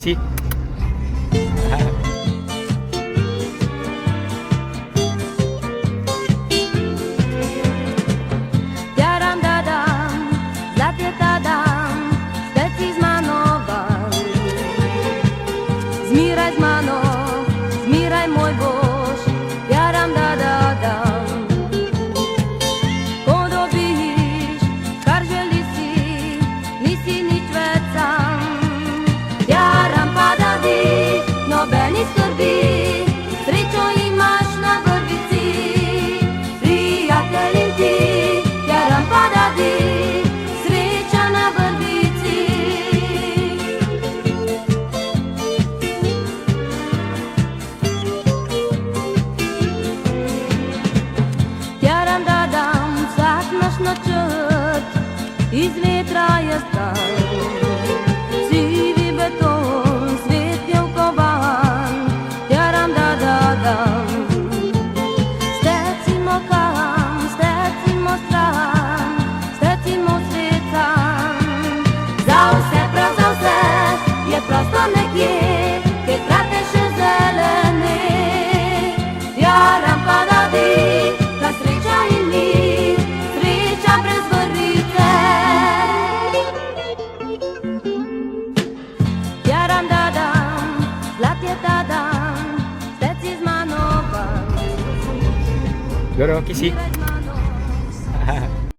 Sì. Zmieraj z mano, zmieraj môj Bož, jaram da da dam. Ko dobíš, kar želi si, nisi nič več sam. Jaram pa da di, nobeni skrbi, srečo imaš na vrvici. Prijateljim ti, jaram pa da di, sreča na vrvici. Jaram da dam, vsak naš načrt iz vetra je stal. Sivi beton, svet je vkovan, jaram da dam. Stecimo kam, stecimo stran, stecimo svet sam. Za vse, prav za vse, je prostor nekje, kjer trate še zelene. Jaram pa da di, da sreča in mir, sreča brez vrvice. Jaram da dam, zlat je ta dan, steci z mano van. Loro, chi si?